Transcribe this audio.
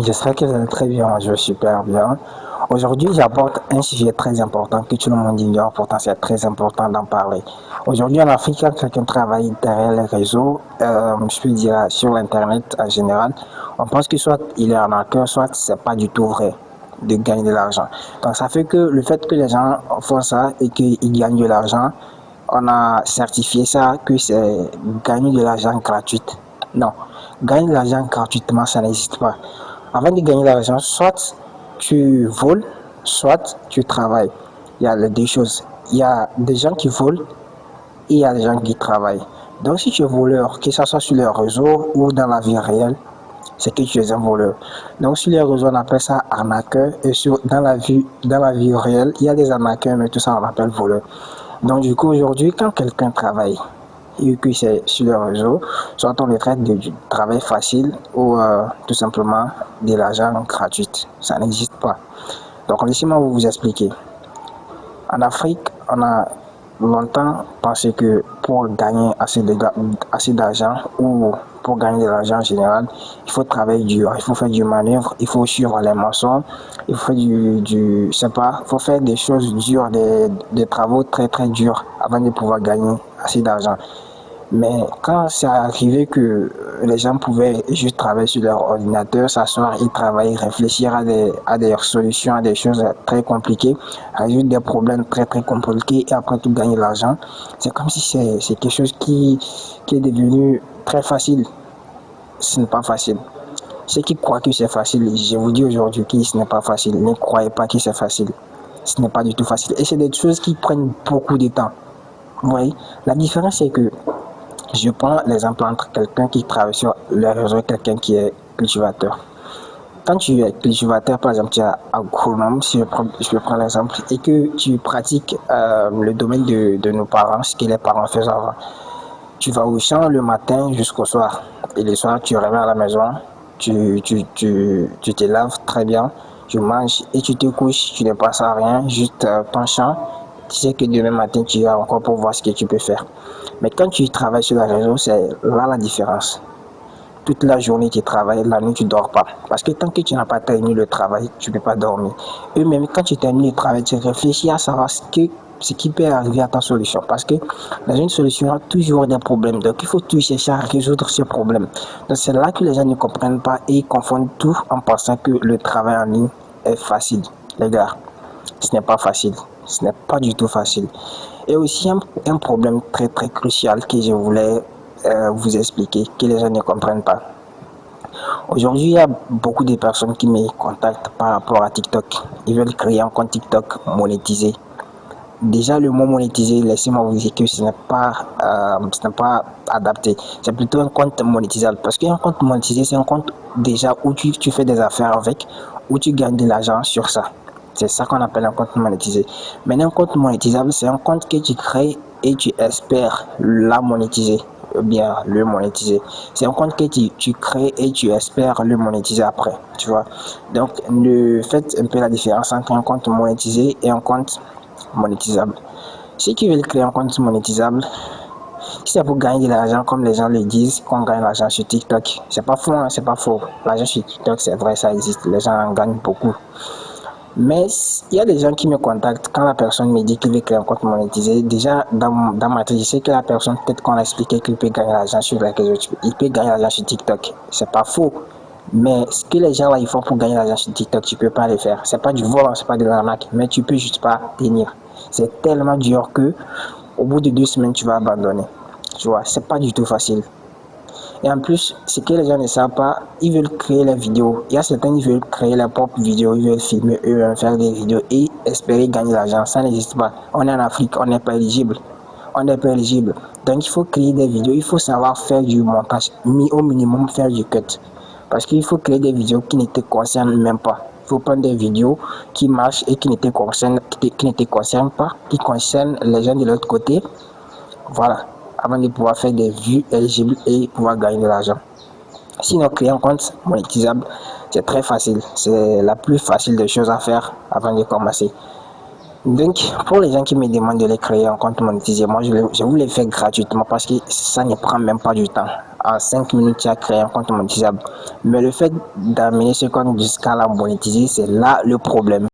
j'espère que vous allez très bien, je vais super bien. Aujourd'hui, j'apporte un sujet très important que tout le monde ignore, pourtant c'est très important d'en parler. Aujourd'hui, en Afrique, quand quelqu'un travaille derrière les réseaux, je peux dire sur l'Internet en général, on pense que soit il est arnaqueur, soit c'est pas du tout vrai de gagner de l'argent. Donc ça fait que le fait que les gens font ça et qu'ils gagnent de l'argent, on a certifié ça que c'est gagner de l'argent gratuit. Non, gagner de l'argent gratuitement, ça n'existe pas. Avant de gagner de l'argent, soit tu voles, soit tu travailles. Il y a les deux choses. Il y a des gens qui volent et il y a des gens qui travaillent. Donc si tu es voleur, que ce soit sur les réseaux ou dans la vie réelle, c'est que tu es un voleur. Donc sur les réseaux, on appelle ça arnaqueur et dans la vie réelle, il y a des arnaqueurs, mais tout ça on appelle voleur. Donc du coup aujourd'hui, quand quelqu'un travaille et que c'est sur les réseaux, soit on le traite de du travail facile ou tout simplement de l'argent gratuit. Ça n'existe pas. Donc laissez-moi vous expliquer. En Afrique, on a longtemps pensé que pour gagner assez d'argent ou pour gagner de l'argent en général, il faut travailler dur, il faut faire du manœuvre, il faut suivre les maçons, il faut faire je sais pas, il faut faire des choses dures, des travaux très très durs avant de pouvoir gagner assez d'argent. Mais quand c'est arrivé que les gens pouvaient juste travailler sur leur ordinateur, s'asseoir et travailler, réfléchir à des solutions, à des choses très compliquées, résoudre des problèmes très très compliqués et après tout gagner de l'argent, c'est comme si c'est quelque chose qui est devenu très facile. Ce n'est pas facile. Ceux qui croient que c'est facile, je vous dis aujourd'hui que ce n'est pas facile. Ne croyez pas que c'est facile. Ce n'est pas du tout facile. Et c'est des choses qui prennent beaucoup de temps. Vous voyez, la différence c'est que je prends l'exemple entre quelqu'un qui travaille sur le réseau et quelqu'un qui est cultivateur. Quand tu es cultivateur, par exemple, tu es agronome, si je peux prendre l'exemple, et que tu pratiques le domaine de nos parents, ce que les parents faisaient avant. Tu vas au champ le matin jusqu'au soir. Et le soir, tu reviens à la maison, tu te laves très bien, tu manges et tu te couches, tu ne passes à rien, juste ton champ. Tu sais que demain matin, tu vas encore pour voir ce que tu peux faire. Mais quand tu travailles sur la réseau, c'est là la différence. Toute la journée, tu travailles, la nuit, tu ne dors pas. Parce que tant que tu n'as pas terminé le travail, tu ne peux pas dormir. Et même quand tu termines le travail, tu réfléchis à savoir ce qui peut arriver à ta solution. Parce que dans une solution, il y a toujours des problèmes. Donc, il faut tout chercher à résoudre ces problèmes. Donc, c'est là que les gens ne comprennent pas et ils confondent tout en pensant que le travail en ligne est facile. Les gars, ce n'est pas facile. Ce n'est pas du tout facile. Et aussi un problème très très crucial que je voulais vous expliquer, que les gens ne comprennent pas. Aujourd'hui, il y a beaucoup de personnes qui me contactent par rapport à TikTok. Ils veulent créer un compte TikTok monétisé. Déjà, le mot monétisé, laissez-moi vous dire que ce n'est pas adapté. C'est plutôt un compte monétisable. Parce qu'un compte monétisé, c'est un compte déjà où tu fais des affaires avec, où tu gagnes de l'argent sur ça. C'est ça qu'on appelle un compte monétisé. Mais un compte monétisable, c'est un compte que tu crées et tu espères la monétiser. Bien le monétiser. C'est un compte que tu crées et tu espères le monétiser après. Tu vois. Donc, faites un peu la différence entre un compte monétisé et un compte monétisable. Ceux qui veulent créer un compte monétisable, si c'est pour gagner de l'argent, comme les gens le disent, qu'on gagne de l'argent sur TikTok, c'est pas faux, hein, c'est pas faux. L'argent sur TikTok, c'est vrai, ça existe. Les gens en gagnent beaucoup. Mais il y a des gens qui me contactent quand la personne me dit qu'il veut créer un compte monétisé. Déjà, dans ma tête, je sais que la personne, peut-être qu'on a expliqué qu'il peut gagner l'argent sur les réseaux, il peut gagner l'argent sur TikTok. C'est pas faux. Mais ce que les gens là, ils font pour gagner l'argent sur TikTok, tu peux pas le faire. C'est pas du vol, c'est pas de l'arnaque, mais tu peux juste pas tenir. C'est tellement dur que, au bout de 2 semaines, tu vas abandonner. Tu vois, c'est pas du tout facile. Et en plus, ce que les gens ne savent pas, ils veulent créer les vidéos. Il y a certains qui veulent créer leurs propres vidéos, ils veulent filmer, eux veulent faire des vidéos et espérer gagner l'argent. Ça n'existe pas. On est en Afrique, on n'est pas éligible. On n'est pas éligible. Donc il faut créer des vidéos, il faut savoir faire du montage, au minimum faire du cut. Parce qu'il faut créer des vidéos qui ne te concernent même pas. Il faut prendre des vidéos qui marchent et qui ne te concernent pas, qui concernent les gens de l'autre côté. Voilà. Avant de pouvoir faire des vues éligibles et pouvoir gagner de l'argent. Sinon, créer un compte monétisable, c'est très facile. C'est la plus facile des choses à faire avant de commencer. Donc, pour les gens qui me demandent de les créer un compte monétisé, moi je vous les fais gratuitement parce que ça ne prend même pas du temps. En 5 minutes, tu as créé un compte monétisable. Mais le fait d'amener ce compte jusqu'à la monétiser, c'est là le problème.